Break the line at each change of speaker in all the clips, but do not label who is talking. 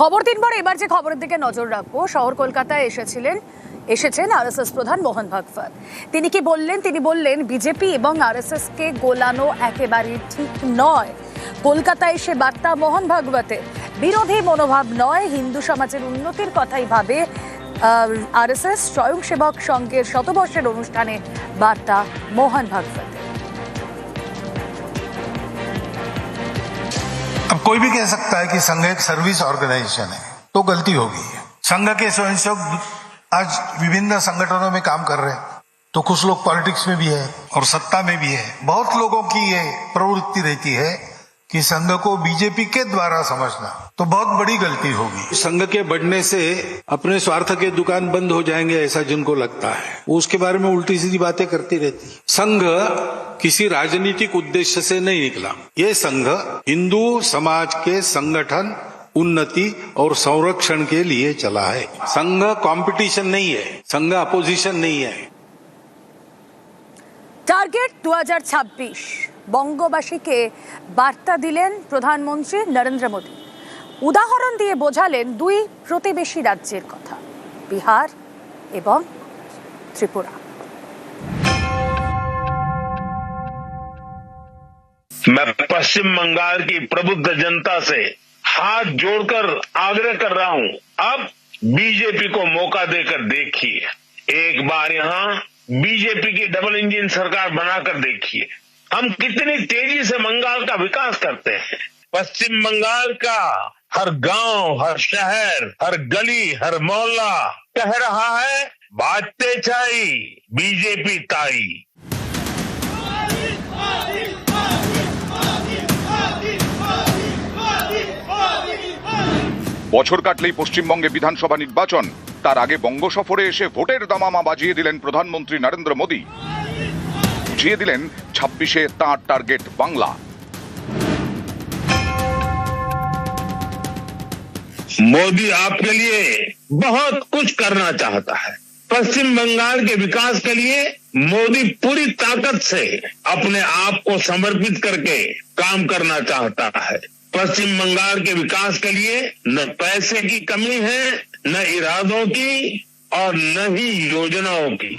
খবর 3 বার এবার যে খবরের দিকে নজর রাখবো, শহর কলকাতায় এসেছেন আরএসএস প্রধান মোহন ভাগবত। তিনি কি বললেন? তিনি বললেন বিজেপি এবং আরএসএস কে গোলানো একেবারে ঠিক নয়। কলকাতায় এসে বার্তা মোহন ভাগবতের, বিরোধী মনোভাব নয়, হিন্দু সমাজের উন্নতির কথাই ভাবে আরএসএস। স্বয়ংসেবক সংঘের শতবর্ষের অনুষ্ঠানে বার্তা মোহন ভাগবতের।
अब कोई भी कह सकता है कि संघ एक सर्विस ऑर्गेनाइजेशन है, तो गलती होगी। संघ के स्वयंसेवक आज विभिन्न संगठनों में काम कर रहे हैं, तो कुछ लोग पॉलिटिक्स में भी है और सत्ता में भी है। बहुत लोगों की ये प्रवृत्ति रहती है कि संघ को बीजेपी के द्वारा समझना, तो बहुत बड़ी गलती होगी।
संघ के बढ़ने से अपने स्वार्थ के दुकान बंद हो जाएंगे, ऐसा जिनको लगता है, वो उसके बारे में उल्टी सीधी बातें करती रहती। संघ किसी राजनीतिक उद्देश्य से नहीं निकला। ये संघ हिंदू समाज के संगठन, उन्नति और संरक्षण के लिए चला है। संघ कंपटीशन नहीं है, संघ अपोजिशन नहीं है।
টার্গেট 2026, বঙ্গবাসীকে বার্তা দিলেন প্রধানমন্ত্রী নরেন্দ্র মোদী। উদাহরণ দিয়ে বোঝালেন দুই প্রতিবেশী রাজ্যের কথা, বিহার এবং ত্রিপুরা।
मैं पश्चिम बंगाल की प्रबुद्ध जनता से हाथ जोड़कर आग्रह कर रहा हूं, अब बीजेपी को मौका देकर देखिए। एक बार यहां बीजेपी की डबल इंजन सरकार बनाकर देखिए, हम कितनी तेजी से बंगाल का विकास करते हैं। पश्चिम बंगाल का हर गांव, हर शहर, हर गली, हर मोहल्ला कह रहा है बातें चाई बीजेपी ताई।
বছর কাটলেই পশ্চিমবঙ্গে বিধানসভা নির্বাচন, তার আগে বঙ্গ সফরে এসে ভোটের দামামা বাজিয়ে দিলেন প্রধানমন্ত্রী নরেন্দ্র মোদী। বুঝিয়ে দিলেন 26-এ তাঁর টার্গেট বাংলা।
मोदी आपके लिए बहुत कुछ करना चाहता है। पश्चिम बंगाल के विकास के लिए मोदी पूरी ताकत से अपने आप को समर्पित करके काम करना चाहता है। पश्चिम बंगाल के विकास के लिए न पैसे की कमी है, न इरादों की और न ही योजनाओं की।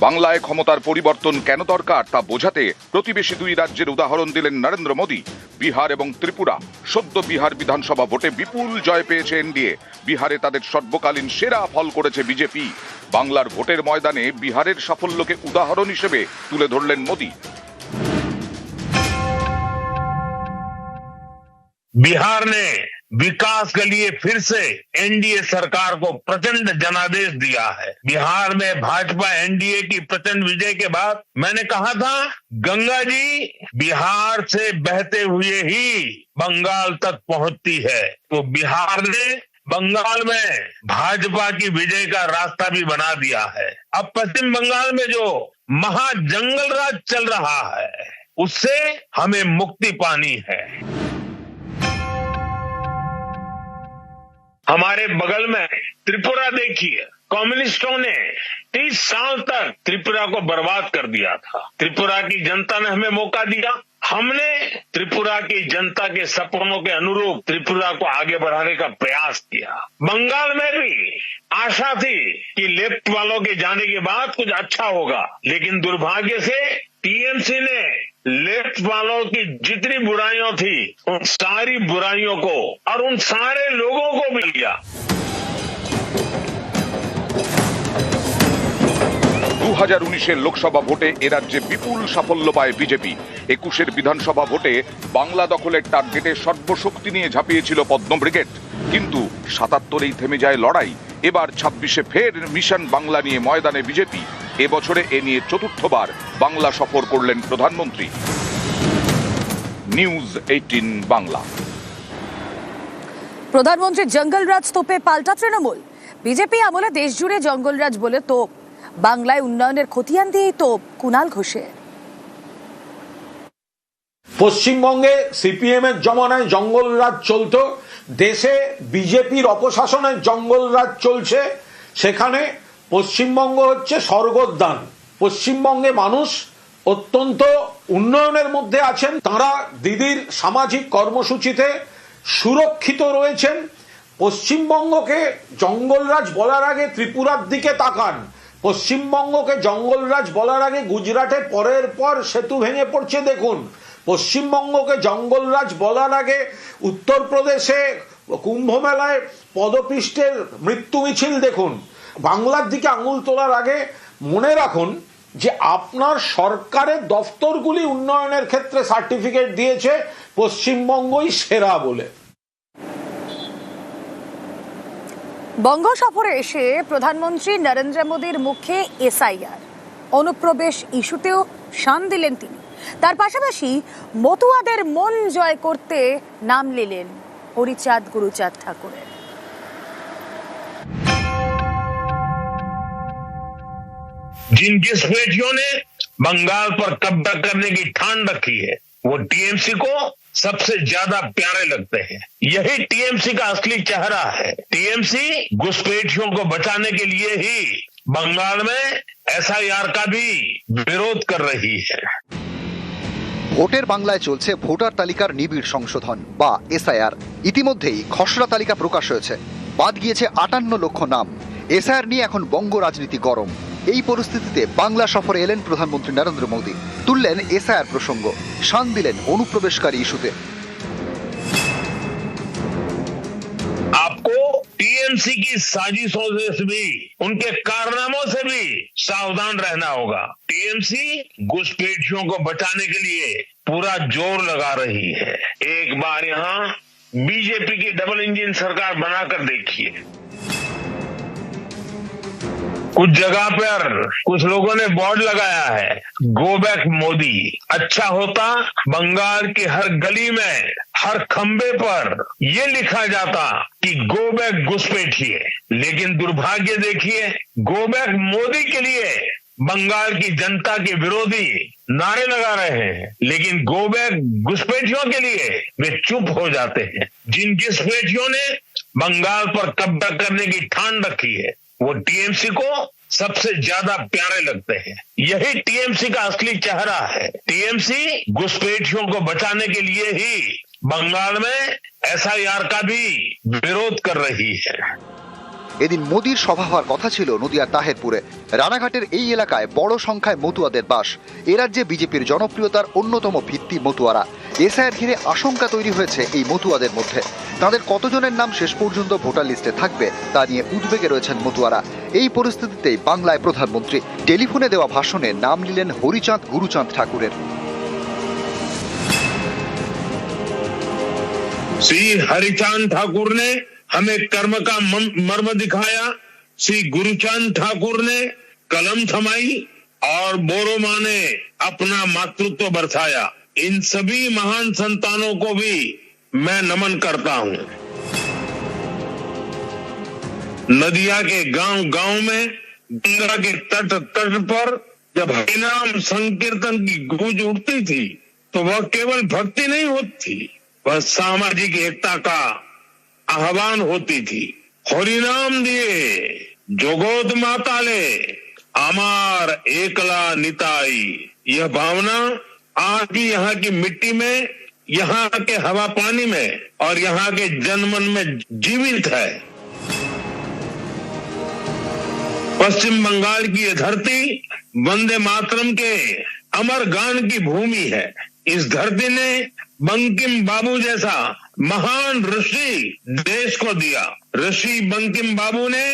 বাংলায় ক্ষমতার পরিবর্তন কেন দরকার তা বোঝাতে প্রতিবেশী দুই রাজ্যের উদাহরণ দিলেন নরেন্দ্র মোদী। বিহার এবং ত্রিপুরা। সদ্য বিহার বিধানসভা ভোটে বিপুল জয় পেয়েছে এনডিএ। বিহারে তাদের সর্বকালীন সেরা ফল করেছে বিজেপি। বাংলার ভোটের ময়দানে বিহারের সাফল্যকে উদাহরণ হিসেবে তুলে ধরলেন মোদী।
बिहार ने विकास के लिए फिर से एनडीए सरकार को प्रचंड जनादेश दिया है। बिहार में भाजपा एनडीए की प्रचंड विजय के बाद मैंने कहा था, गंगा जी बिहार से बहते हुए ही बंगाल तक पहुंचती है। तो बिहार ने बंगाल में भाजपा की विजय का रास्ता भी बना दिया है। अब पश्चिम बंगाल में जो महाजंगल राज चल रहा है, उससे हमें मुक्ति पानी है। हमारे बगल में त्रिपुरा देखिए, कम्युनिस्टों ने 30 साल तक त्रिपुरा को बर्बाद कर दिया था। त्रिपुरा की जनता ने हमें मौका दिया, हमने त्रिपुरा की जनता के सपनों के अनुरूप त्रिपुरा को आगे बढ़ाने का प्रयास किया। बंगाल में भी आशा थी कि लेफ्ट वालों के जाने के बाद कुछ अच्छा होगा, लेकिन दुर्भाग्य से टीएमसी ने लेफ्ट वालों की जितनी बुराइयां थी, उन सारी बुराइयों को और उन सारे लोगों को भी लिया।
2019-এর লোকসভা ভোটে এ রাজ্যে বিপুল সাফল্য পায় বিজেপি। 21-এর বিধানসভা ভোটে বাংলা দখলের টার্গেটে সর্বশক্তি নিয়ে ঝাঁপিয়েছিল পদ্ম ব্রিগেড, কিন্তু 77-এই থেমে যায় লড়াই। এবার 26-এ ফের মিশন বাংলা নিয়ে ময়দানে বিজেপি। এবছরে এ নিয়ে চতুর্থবার বাংলা সফর করলেন প্রধানমন্ত্রী। নিউজ 18 বাংলা।
প্রধানমন্ত্রীর জঙ্গলরাজ তোপে পাল্টা তৃণমূল। বিজেপি আমলে দেশ জুড়ে জঙ্গলরাজ বলে তোপ, বাংলায় উন্নয়নের খতিয়ান দিয়েই তোপ কুণাল ঘোষের।
পশ্চিমবঙ্গে সিপিএম এর জমানায় জঙ্গলরাজ চলতো, দেশে বিজেপির অপশাসনের জঙ্গলরাজ চলছে। সেখানে পশ্চিমবঙ্গ হচ্ছে স্বর্গোদ্যান। পশ্চিমবঙ্গে মানুষ অত্যন্ত উন্নয়নের মধ্যে আছেন, তারা দিদির সামাজিক কর্মসূচিতে সুরক্ষিত রয়েছেন। পশ্চিমবঙ্গকে জঙ্গলরাজ বলার আগে ত্রিপুরার দিকে তাকান, পশ্চিমবঙ্গকে জঙ্গলরাজ বলার আগে গুজরাটে পরের পর সেতু ভেঙে পড়ছে দেখুন, পশ্চিমবঙ্গকে জঙ্গলরাজ বলার আগে উত্তরপ্রদেশে কুম্ভ মেলায় পদপিষ্টের মৃত্যু মিছিল দেখুন। বাংলার দিকে আঙুল তোলার আগে মনে রাখুন যে আপনার সরকারের দফতরগুলি উন্নয়নের ক্ষেত্রে সার্টিফিকেট দিয়েছে পশ্চিমবঙ্গই সেরা বলে।
বঙ্গ সফরে এসে প্রধানমন্ত্রী নরেন্দ্র মোদীর মুখে এসআইআর অনুপ্রবেশ ইস্যুতেও শান দিলেন তিনি। তার পাশাপাশি মতুয়াদের মন জয় করতে নাম নিলেন হরিচাঁদ গুরুচাঁদ ঠাকুরের।
जिन घुसपैठियों ने बंगाल पर कब्जा करने की ठान रखी है वो टीएमसी को सबसे ज्यादा प्यारे लगते हैं। यही टीएमसी का असली चेहरा है। टीएमसी घुसपैठियों को बचाने के लिए ही बंगाल में एसआईआर का भी विरोध कर रही है।
ভোটের বাংলায় চলছে ভোটার তালিকার নিবিড় সংশোধন বা এসআইআর। ইতিমধ্যেই খসড়া তালিকা প্রকাশ হয়েছে, বাদ গিয়েছে 58 লক্ষ নাম। এসআইআর নিয়ে এখন বঙ্গ রাজনীতি গরম। এই পরিস্থিতিতে বাংলা সফরে এলেন প্রধানমন্ত্রী নরেন্দ্র মোদী, তুললেন এসআইআর প্রসঙ্গ, শান দিলেন অনুপ্রবেশকারী ইস্যুতে।
आपको टीएमसी की साजिशों से भी उनके कारनामों से भी सावधान रहना होगा। टीएमसी घुसपैठियों को बचाने के लिए पूरा जोर लगा रही है। एक बार यहाँ बीजेपी की डबल इंजन सरकार बनाकर देखिए। कुछ जगह पर कुछ लोगों ने बोर्ड लगाया है गो बैक मोदी। अच्छा होता बंगाल की हर गली में हर खंबे पर ये लिखा जाता कि गो बैक घुसपैठिए। लेकिन दुर्भाग्य देखिए, गो बैक मोदी के लिए बंगाल की जनता के विरोधी नारे लगा रहे हैं, लेकिन गो बैक घुसपैठियों के लिए वे चुप हो जाते हैं। जिन घुसपैठियों ने बंगाल पर कब्जा करने की ठान रखी है वो टीएमसी को सबसे ज्यादा प्यारे लगते हैं। यही टीएमसी का असली चेहरा है। टीएमसी घुसपैठियों को बचाने के लिए ही बंगाल में एसआईआर का भी विरोध कर रही है।
এদিন মোদির সভা হওয়ার কথা ছিল নদিয়ার তাহেরপুরে। রানাঘাটের এই এলাকায় বড় সংখ্যায় মতুয়াদের বাস। এ রাজ্যে বিজেপির জনপ্রিয়তার অন্যতম ভিত্তি মতুয়ারা। এসআইআর ঘিরে আশঙ্কা তৈরি হয়েছে এই মতুয়াদের মধ্যে। তাদের কতজনের নাম শেষ পর্যন্ত ভোটার লিস্টে থাকবে তা নিয়ে উদ্বেগে রয়েছেন মতুয়ারা। এই পরিস্থিতিতেই বাংলায় প্রধানমন্ত্রী টেলিফোনে দেওয়া ভাষণে নাম নিলেন হরিচাঁদ গুরুচাঁদ ঠাকুরের।
श्री हरिचांद ठाकुर ने हमें कर्म का मर्म दिखाया। श्री गुरुचांद ठाकुर ने कलम थमाई और बोरोमा ने अपना मातृत्व बरसाया। इन सभी महान संतानों को भी मैं नमन करता हूँ। नदिया के गांव गांव में गंगा के तट तट पर जब हरिनाम संकीर्तन की गूंज उठती थी तो वह केवल भक्ति नहीं होती, वह सामाजिक एकता का आह्वान होती थी। हरिनाम दिए जोगोद माताले अमार एकला निताई, यह भावना आज भी यहाँ की मिट्टी में, यहाँ के हवा पानी में और यहाँ के जनमन में जीवित है। पश्चिम बंगाल की यह धरती वंदे मातरम के अमर गान की भूमि है। इस धरती ने बंकिम बाबू जैसा महान ऋषि देश को दिया। ऋषि बंकिम बाबू ने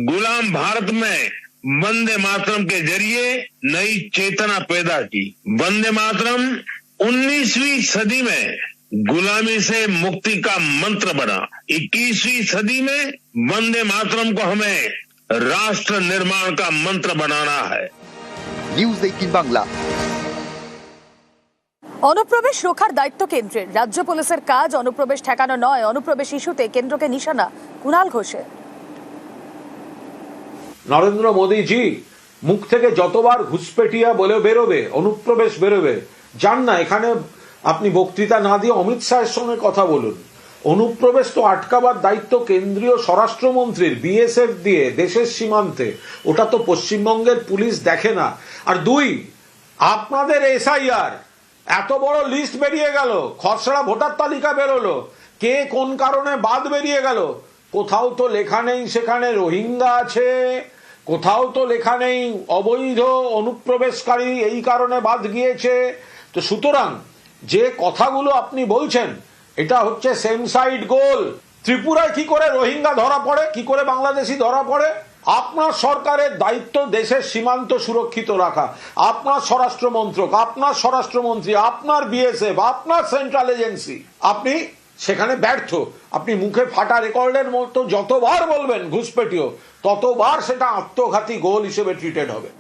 गुलाम भारत में वंदे मातरम के जरिए नई चेतना पैदा की। वंदे मातरम 19वीं सदी में गुलामी से मुक्ति का मंत्र बना। 21वीं सदी में वंदे मातरम को हमें राष्ट्र निर्माण का मंत्र बनाना है।
নিউজ 18 বাংলা।
অনুপ্রবেশ রোখার দায়িত্ব কেন্দ্রের। রাজ্য পুলিশের কাজ অনুপ্রবেশ ঠেকানো নয়। অনুপ্রবেশ ইস্যুতে কেন্দ্রকে নিশানা কুণাল ঘোষের।
নরেন্দ্র মোদীজি মুখ থেকে যতবার ঘুসপেটিয়া বলে বেরোবে, অনুপ্রবেশ বেরোবে, যান না এখানে আপনি বক্তৃতা না দিয়ে অমিত শাহের সঙ্গে কথা বলুন। অনুপ্রবেশ তো আটকাবার দায়িত্ব কেন্দ্রীয় স্বরাষ্ট্রমন্ত্রীর, বিএসএফ দিয়ে দেশের সীমান্তে। ওটা তো পশ্চিমবঙ্গের পুলিশ দেখে না। আর দুই, আপনাদের এসআইআর এত বড় লিস্ট বেরিয়ে গেল, খসড়া ভোটার তালিকা বেরোলো, কে কোন কারণে বাদ বেরিয়ে গেল, কোথাও তো লেখা নেই সেখানে রোহিঙ্গা আছে, কোথাও তো লেখা নেই অবৈধ অনুপ্রবেশকারী এই কারণে বাদ গিয়েছে। তো সুতরাং যে কথাগুলো আপনি বলছেন এটা হচ্ছে সেম সাইড গোল। ত্রিপুরায় কি করে রোহিঙ্গা ধরা পড়ে, কি করে বাংলাদেশি ধরা পড়ে? আপনার সরকারের দায়িত্ব দেশের সীমান্ত সুরক্ষিত রাখা, আপনার স্বরাষ্ট্র মন্ত্রক, আপনার স্বরাষ্ট্রমন্ত্রী, আপনার বিএসএফ, আপনার সেন্ট্রাল এজেন্সি, আপনি সেখানে ব্যর্থ। আপনি মুখে ফাটা রেকর্ডের মতো যতবার বলবেন ঘুষপেটিও, ততবার সেটা আত্মঘাতী গোল হিসেবে ট্রিটেড হবে।